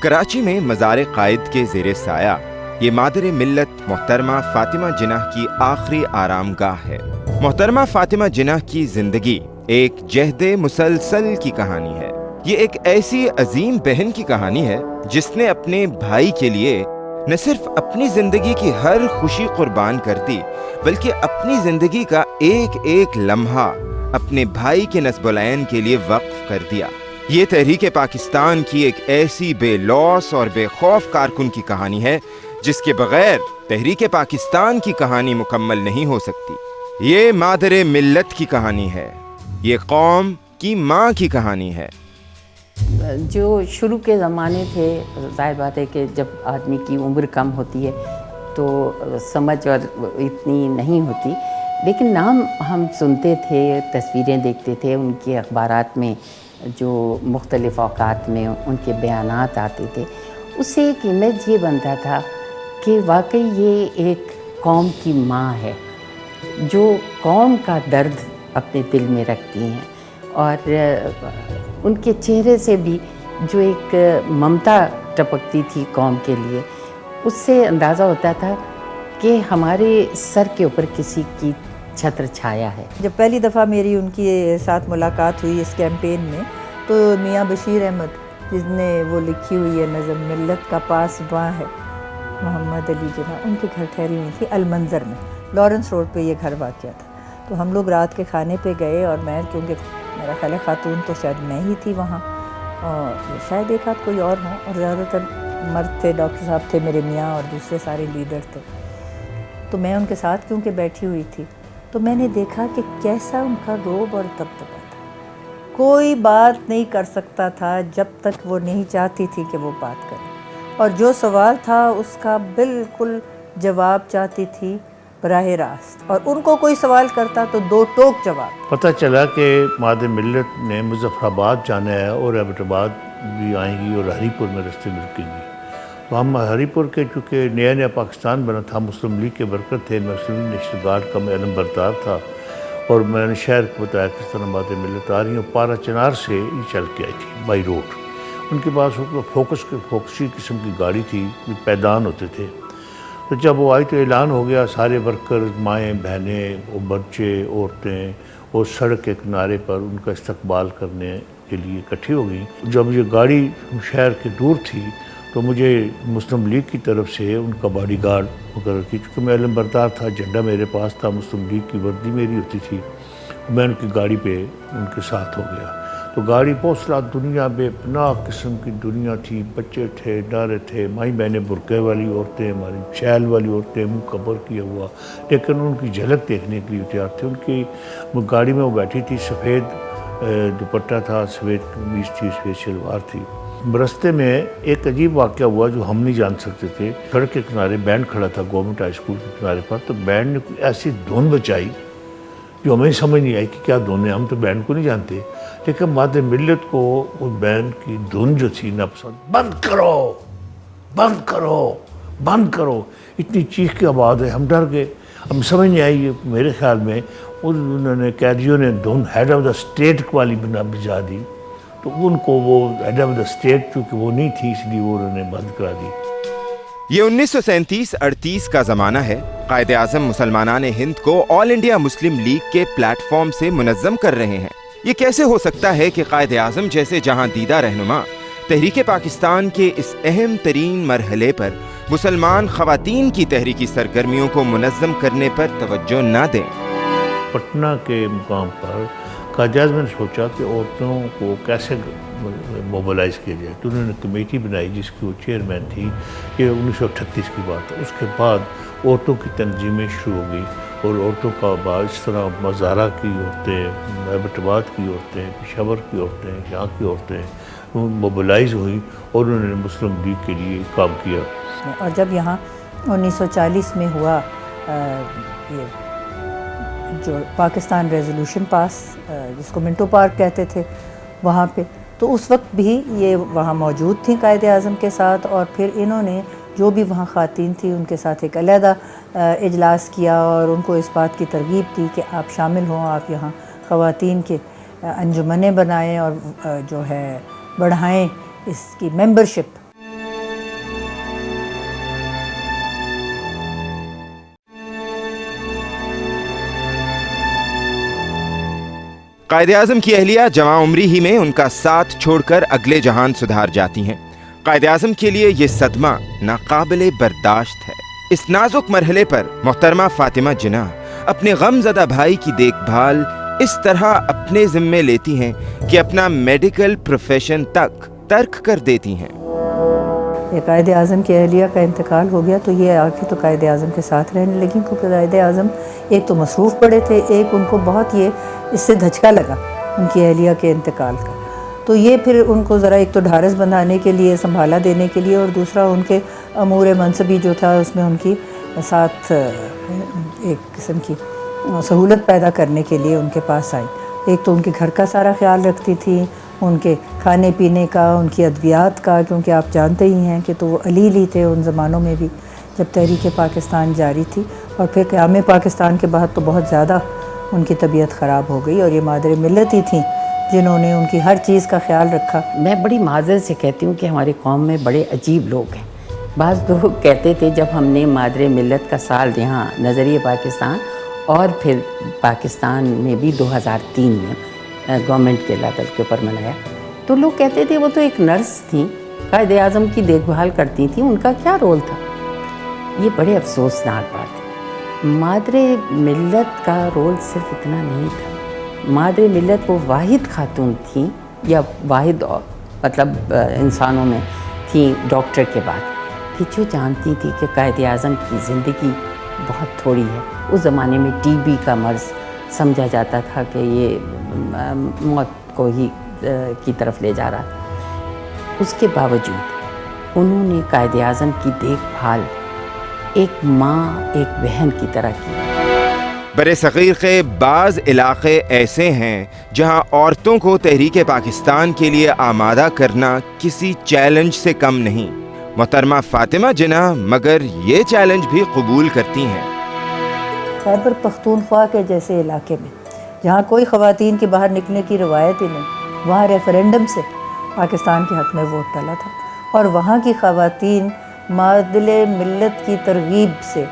کراچی میں مزار قائد کے زیر سایہ یہ مادر ملت محترمہ فاطمہ جناح کی آخری آرام گاہ ہے۔ محترمہ فاطمہ جناح کی زندگی ایک جہد مسلسل کی کہانی ہے۔ یہ ایک ایسی عظیم بہن کی کہانی ہے جس نے اپنے بھائی کے لیے نہ صرف اپنی زندگی کی ہر خوشی قربان کر دی، بلکہ اپنی زندگی کا ایک ایک لمحہ اپنے بھائی کے نصب العین کے لیے وقف کر دیا۔ یہ تحریک پاکستان کی ایک ایسی بے لوث اور بے خوف کارکن کی کہانی ہے جس کے بغیر تحریک پاکستان کی کہانی مکمل نہیں ہو سکتی۔ یہ مادر ملت کی کہانی ہے، یہ قوم کی ماں کی کہانی ہے۔ جو شروع کے زمانے تھے، ظاہر بات ہے کہ جب آدمی کی عمر کم ہوتی ہے تو سمجھ اور اتنی نہیں ہوتی، لیکن نام ہم سنتے تھے، تصویریں دیکھتے تھے، ان کے اخبارات میں جو مختلف اوقات میں ان کے بیانات آتے تھے، اس سے ایک امیج یہ بنتا تھا کہ واقعی یہ ایک قوم کی ماں ہے جو قوم کا درد اپنے دل میں رکھتی ہیں، اور ان کے چہرے سے بھی جو ایک ممتا ٹپکتی تھی قوم کے لیے، اس سے اندازہ ہوتا تھا کہ ہمارے سر کے اوپر کسی کی چھتر چھایا ہے۔ جب پہلی دفعہ میری ان کے ساتھ ملاقات ہوئی اس کیمپین میں، تو میاں بشیر احمد جس نے وہ لکھی ہوئی ہے نظم ملت کا پاسباں ہے محمد علی جناح، ان کے گھر ٹھہری ہوئی تھی المنظر میں، لارنس روڈ پہ یہ گھر واقع تھا۔ تو ہم لوگ رات کے کھانے پہ گئے، اور میں کیونکہ میرا خیال ہے خاتون تو شاید میں ہی تھی وہاں، اور شاید ایک آدھ کوئی اور ہوں، اور زیادہ تر مرد تھے، ڈاکٹر صاحب تھے میرے میاں، اور دوسرے سارے لیڈر تھے۔ تو میں ان کے ساتھ کیونکہ بیٹھی ہوئی تھی، تو میں نے دیکھا کہ کیسا ان کا روب اور دبدبا تھا۔ کوئی بات نہیں کر سکتا تھا جب تک وہ نہیں چاہتی تھی کہ وہ بات کرے، اور جو سوال تھا اس کا بالکل جواب چاہتی تھی براہ راست، اور ان کو کوئی سوال کرتا تو دو ٹوک جواب۔ پتہ چلا کہ مادر ملت نے مظفر آباد جانا ہے اور ایبٹ آباد بھی آئیں گی اور ہری پور میں رستے میں رکیں گی۔ تو ہم ہری پور کے چونکہ نیا نیا پاکستان بنا تھا، مسلم لیگ کے ورکر تھے، میں مسلم نیشنل گارڈ کا میں علم بردار تھا، اور میں نے شہر کو بتایا کس طرح مادر ملت آ رہی ہیں۔ پارا چنار سے یہ چل کے آئی تھی بائی روڈ۔ ان کے پاس فوکسی قسم کی گاڑی تھی، پیدان ہوتے تھے۔ تو جب وہ آئی تو اعلان ہو گیا، سارے ورکر، مائیں بہنیں، بچے، عورتیں، اور سڑک کے کنارے پر ان کا استقبال کرنے کے لیے اکٹھی ہو گئیں۔ جب یہ گاڑی شہر کے دور تھی تو مجھے مسلم لیگ کی طرف سے ان کا باڈی گارڈ مقرر کی، چونکہ میں علم بردار تھا، جھنڈا میرے پاس تھا، مسلم لیگ کی وردی میری ہوتی تھی، میں ان کی گاڑی پہ ان کے ساتھ ہو گیا۔ تو گاڑی پوسلا دنیا بے پناہ قسم کی دنیا تھی، بچے تھے، ڈارے تھے، مائی بہنیں، برقعے والی عورتیں، ہماری شیل والی عورتیں، منہ کور کیا ہوا، لیکن ان کی جھلک دیکھنے کے لیے تیار تھے۔ ان کی گاڑی میں وہ بیٹھی تھی، سفید دوپٹہ تھا، سفید قمیض تھی، سفید شلوار تھی۔ رستے میں ایک عجیب واقعہ ہوا جو ہم نہیں جان سکتے تھے۔ سڑک کے کنارے بینڈ کھڑا تھا گورنمنٹ ہائی اسکول کے کنارے پر، تو بینڈ نے کوئی ایسی دھن بچائی جو ہمیں سمجھ نہیں آئی کہ کیا دھن ہے، ہم تو بینڈ کو نہیں جانتے، لیکن مادر ملت کو وہ بینڈ کی دھن جو تھی ناپسند۔ بند کرو، بند کرو، بند کرو، اتنی چیخ کی آواز ہے، ہم ڈر گئے، ہم سمجھ نہیں آئی۔ میرے خیال میں انہوں نے قیدیوں نے دھن ہیڈ آف دا اسٹیٹ والی بجا دی، تو ان کو وہ ہیڈ آف دا اسٹیٹ چونکہ وہ نہیں تھی، اس لیے وہ انہوں نے بند کرا دی۔ یہ 1937-38 کا زمانہ ہے۔ قائد اعظم مسلمانان ہند کو آل انڈیا مسلم لیگ کے پلیٹ فارم سے منظم کر رہے ہیں۔ یہ کیسے ہو سکتا ہے کہ قائد اعظم جیسے جہاں دیدہ رہنما تحریک پاکستان کے اس اہم ترین مرحلے پر مسلمان خواتین کی تحریکی سرگرمیوں کو منظم کرنے پر توجہ نہ دیں؟ پٹنہ کے مقام پر قائد اعظم نے سوچا کہ عورتوں کو کیسے موبلائز کیا جائے، تو انہوں نے کمیٹی بنائی جس کی وہ چیئرمین تھی۔ یہ 1938 کی بات ہے۔ اس کے بعد عورتوں کی تنظیمیں شروع ہو گئی، اور عورتوں کا بعد اس طرح مزارہ کی عورتیں، ایبٹ آباد کی عورتیں، پشاور کی عورتیں، یہاں کی عورتیں موبلائز ہوئیں، اور انہوں نے مسلم لیگ کے لیے کام کیا۔ اور جب یہاں 1940 میں ہوا یہ جو پاکستان ریزولوشن پاس، جس کو منٹو پارک کہتے تھے وہاں پہ، تو اس وقت بھی یہ وہاں موجود تھیں قائد اعظم کے ساتھ، اور پھر انہوں نے جو بھی وہاں خواتین تھیں ان کے ساتھ ایک علیحدہ اجلاس کیا، اور ان کو اس بات کی ترغیب دی کہ آپ شامل ہوں، آپ یہاں خواتین کے انجمنیں بنائیں اور جو ہے بڑھائیں اس کی ممبرشپ۔ قائد اعظم کی اہلیہ جوان عمری ہی میں ان کا ساتھ چھوڑ کر اگلے جہان سدھار جاتی ہیں۔ قائد اعظم کے لیے یہ صدمہ ناقابل برداشت ہے۔ اس نازک مرحلے پر محترمہ فاطمہ جناح اپنے غم زدہ بھائی کی دیکھ بھال اس طرح اپنے ذمے لیتی ہیں کہ اپنا میڈیکل پروفیشن تک ترک کر دیتی ہیں۔ یہ قائد اعظم کی اہلیہ کا انتقال ہو گیا تو یہ آگے تو قائد اعظم کے ساتھ رہنے لگیں، کیونکہ قائد اعظم ایک تو مصروف پڑے تھے، ایک ان کو بہت یہ اس سے دھچکا لگا ان کی اہلیہ کے انتقال کا، تو یہ پھر ان کو ذرا ایک تو ڈھارس بندھانے کے لیے، سنبھالا دینے کے لیے، اور دوسرا ان کے امور منصبی جو تھا اس میں ان کی ساتھ ایک قسم کی سہولت پیدا کرنے کے لیے ان کے پاس آئی۔ ایک تو ان کے گھر کا سارا خیال رکھتی تھی، ان کے کھانے پینے کا، ان کی ادویات کا، کیونکہ آپ جانتے ہی ہیں کہ تو وہ علیل ہی تھے ان زمانوں میں بھی جب تحریک پاکستان جاری تھی، اور پھر قیام پاکستان کے بعد تو بہت زیادہ ان کی طبیعت خراب ہو گئی، اور یہ مادر ملت ہی تھیں جنہوں نے ان کی ہر چیز کا خیال رکھا۔ میں بڑی معذرت سے کہتی ہوں کہ ہماری قوم میں بڑے عجیب لوگ ہیں۔ بعض لوگ کہتے تھے جب ہم نے مادر ملت کا سال یہاں نظریہ پاکستان اور پھر پاکستان میں بھی 2003 میں گورنمنٹ کے لیول کے اوپر منایا، تو لوگ کہتے تھے وہ تو ایک نرس تھیں، قائد اعظم کی دیکھ بھال کرتی تھیں، ان کا کیا رول تھا؟ یہ بڑے افسوسناک بات ہے۔ مادر ملت کا رول صرف اتنا نہیں تھا۔ مادر ملت وہ واحد خاتون تھیں، یا واحد مطلب انسانوں میں تھیں ڈاکٹر کے بعد، کہ جو جانتی تھی کہ قائد اعظم کی زندگی بہت تھوڑی ہے۔ اس زمانے میں ٹی بی کا مرض سمجھا جاتا تھا کہ یہ موت کو ہی کی طرف لے جا رہا۔ اس کے باوجود انہوں نے قائد اعظم کی دیکھ بھال ایک ماں، ایک بہن کی طرح کی۔ برصغیر کے بعض علاقے ایسے ہیں جہاں عورتوں کو تحریک پاکستان کے لیے آمادہ کرنا کسی چیلنج سے کم نہیں۔ محترمہ فاطمہ جناح مگر یہ چیلنج بھی قبول کرتی ہیں۔ خیبر پختونخوا کے جیسے علاقے میں جہاں کوئی خواتین کے باہر نکلنے کی روایت ہی نہیں، وہاں ریفرینڈم سے پاکستان کے حق میں ووٹ ڈالا تھا، اور وہاں کی خواتین مادر ملت کی ترغیب سے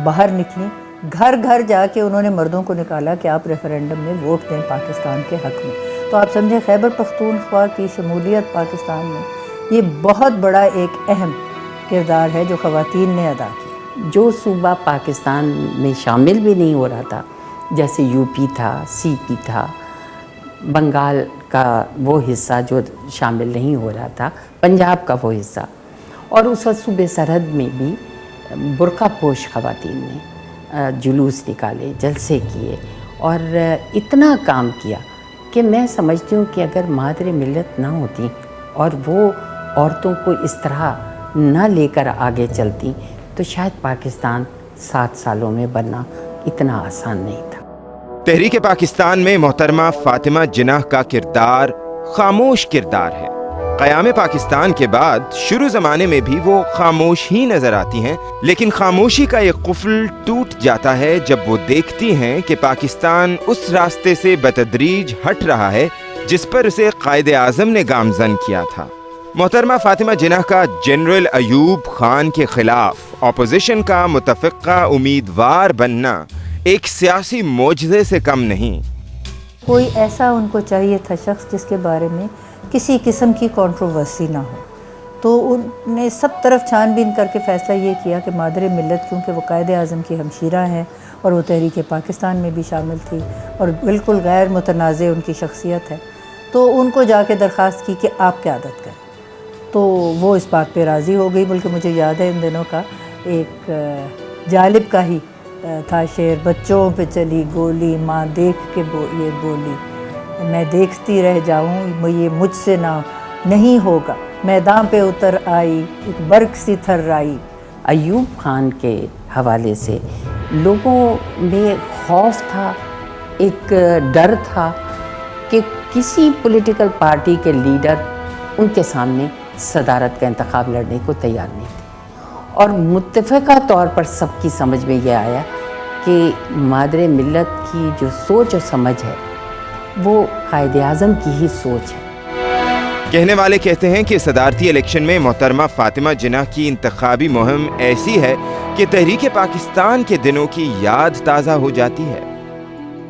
باہر نکلیں، گھر گھر جا کے انہوں نے مردوں کو نکالا کہ آپ ریفرینڈم میں ووٹ دیں پاکستان کے حق میں۔ تو آپ سمجھیں خیبر پختونخوا کی شمولیت پاکستان میں یہ بہت بڑا ایک اہم کردار ہے جو خواتین نے ادا کیا۔ جو صوبہ پاکستان میں شامل بھی نہیں ہو رہا تھا، جیسے یو پی تھا، سی پی تھا، بنگال کا وہ حصہ جو شامل نہیں ہو رہا تھا، پنجاب کا وہ حصہ، اور اس وقت صوبے سرحد میں بھی برقع پوش خواتین نے جلوس نکالے، جلسے کیے، اور اتنا کام کیا کہ میں سمجھتی ہوں کہ اگر مادر ملت نہ ہوتی اور وہ عورتوں کو اس طرح نہ لے کر آگے چلتی تو شاید پاکستان 7 سالوں میں بننا اتنا آسان نہیں تھا۔ تحریک پاکستان میں محترمہ فاطمہ جناح کا کردار خاموش کردار ہے۔ قیام پاکستان کے بعد شروع زمانے میں بھی وہ خاموش ہی نظر آتی ہیں، لیکن خاموشی کا یہ قفل ٹوٹ جاتا ہے جب وہ دیکھتی ہیں کہ پاکستان اس راستے سے بتدریج ہٹ رہا ہے جس پر اسے قائد اعظم نے گامزن کیا تھا۔ محترمہ فاطمہ جناح کا جنرل ایوب خان کے خلاف اپوزیشن کا متفقہ امیدوار بننا ایک سیاسی معجزے سے کم نہیں۔ کوئی ایسا ان کو چاہیے تھا شخص جس کے بارے میں کسی قسم کی کنٹروورسی نہ ہو، تو ان نے سب طرف چھان بین کر کے فیصلہ یہ کیا کہ مادر ملت کیونکہ وہ قائد اعظم کی ہمشیرہ ہیں اور وہ تحریک پاکستان میں بھی شامل تھی اور بالکل غیر متنازع ان کی شخصیت ہے، تو ان کو جا کے درخواست کی کہ آپ قیادت کریں، تو وہ اس بات پہ راضی ہو گئی۔ بلکہ مجھے یاد ہے ان دنوں کا ایک جالب کا ہی تھا شعر، بچوں پہ چلی گولی ماں دیکھ کے یہ بولی، میں دیکھتی رہ جاؤں یہ مجھ سے نہ نہیں ہوگا، میدان پہ اتر آئی ایک برق سی تھرائی۔ ایوب خان کے حوالے سے لوگوں میں خوف تھا، ایک ڈر تھا کہ کسی پولیٹیکل پارٹی کے لیڈر ان کے سامنے صدارت کا انتخاب لڑنے کو تیار نہیں تھے، اور متفقہ طور پر سب کی سمجھ میں یہ آیا کہ مادر ملت کی جو سوچ اور سمجھ ہے وہ قائد اعظم کی ہی سوچ ہے۔ کہنے والے کہتے ہیں کہ صدارتی الیکشن میں محترمہ فاطمہ جناح کی انتخابی مہم ایسی ہے کہ تحریک پاکستان کے دنوں کی یاد تازہ ہو جاتی ہے۔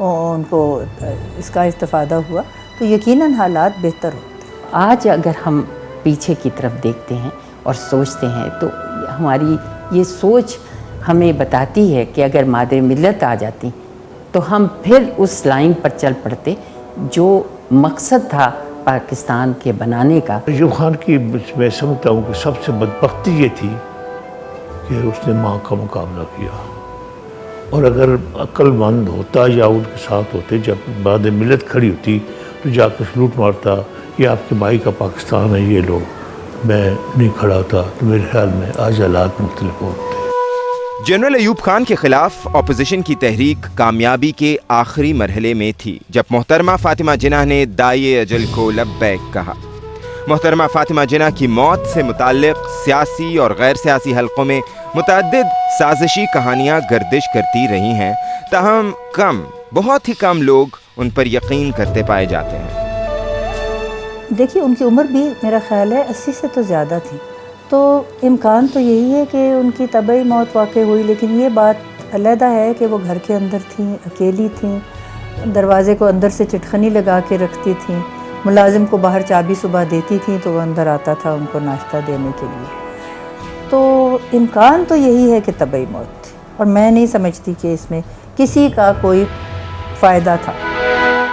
ان کو اس کا استفادہ ہوا تو یقیناً حالات بہتر ہوتے. آج اگر ہم پیچھے کی طرف دیکھتے ہیں اور سوچتے ہیں تو ہماری یہ سوچ ہمیں بتاتی ہے کہ اگر مادر ملت آ جاتی تو ہم پھر اس لائن پر چل پڑتے جو مقصد تھا پاکستان کے بنانے کا. ایوب خان کی میں سمجھتا ہوں کہ سب سے بدبختی یہ تھی کہ اس نے ماں کا مقابلہ کیا، اور اگر عقل مند ہوتا یا ان کے ساتھ ہوتے، جب مادر ملت کھڑی ہوتی تو جا کے سلوٹ مارتا، یہ آپ کے بھائی کا پاکستان ہے، یہ لوگ، میں نہیں کھڑا ہوتا تو میرے خیال میں آج حالات مختلف ہوتے. جنرل ایوب خان کے خلاف اپوزیشن کی تحریک کامیابی کے آخری مرحلے میں تھی جب محترمہ فاطمہ جناح نے داعیے اجل کو لبیک کہا. محترمہ فاطمہ جناح کی موت سے متعلق سیاسی اور غیر سیاسی حلقوں میں متعدد سازشی کہانیاں گردش کرتی رہی ہیں، تاہم بہت ہی کم لوگ ان پر یقین کرتے پائے جاتے ہیں. دیکھیے ان کی عمر بھی میرا خیال ہے 80 سے تو زیادہ تھی، تو امکان تو یہی ہے کہ ان کی طبعی موت واقع ہوئی، لیکن یہ بات علیحدہ ہے کہ وہ گھر کے اندر تھیں، اکیلی تھیں، دروازے کو اندر سے چٹخنی لگا کے رکھتی تھیں، ملازم کو باہر چابی صبح دیتی تھیں تو وہ اندر آتا تھا ان کو ناشتہ دینے کے لیے. تو امکان تو یہی ہے کہ طبعی موت تھی، اور میں نہیں سمجھتی کہ اس میں کسی کا کوئی فائدہ تھا.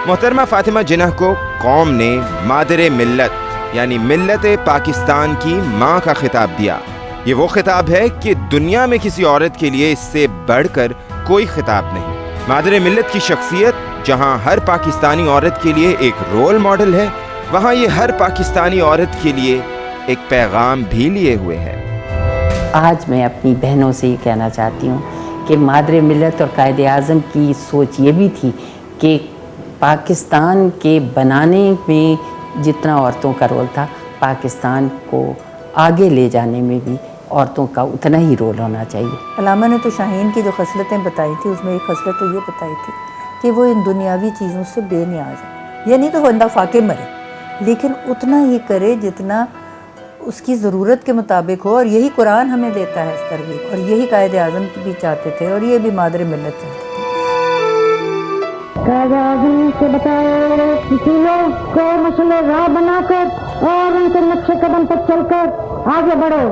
محترمہ فاطمہ جناح کو قوم نے مادر ملت یعنی ملت پاکستان کی ماں کا خطاب دیا. یہ وہ خطاب ہے کہ دنیا میں کسی عورت کے لیے اس سے بڑھ کر کوئی خطاب نہیں. مادر ملت کی شخصیت جہاں ہر پاکستانی عورت کے لیے ایک رول ماڈل ہے، وہاں یہ ہر پاکستانی عورت کے لیے ایک پیغام بھی لیے ہوئے ہے. آج میں اپنی بہنوں سے یہ کہنا چاہتی ہوں کہ مادر ملت اور قائد اعظم کی سوچ یہ بھی تھی کہ پاکستان کے بنانے میں جتنا عورتوں کا رول تھا، پاکستان کو آگے لے جانے میں بھی عورتوں کا اتنا ہی رول ہونا چاہیے. علامہ نے تو شاہین کی جو خصلتیں بتائی تھی، اس میں ایک خصلت تو یہ بتائی تھی کہ وہ ان دنیاوی چیزوں سے بے نیاز ہے. یعنی تو بندہ فاقے مرے لیکن اتنا ہی کرے جتنا اس کی ضرورت کے مطابق ہو، اور یہی قرآن ہمیں دیتا ہے اس ترغیب، اور یہی قائد اعظم بھی چاہتے تھے، اور یہ بھی مادر ملت چاہتے تھے. قائد اعظم کے بتائے اصولوں کو مسئلہ راہ بنا کر اور ان کے نقش قدم پر چل کر آگے بڑھو.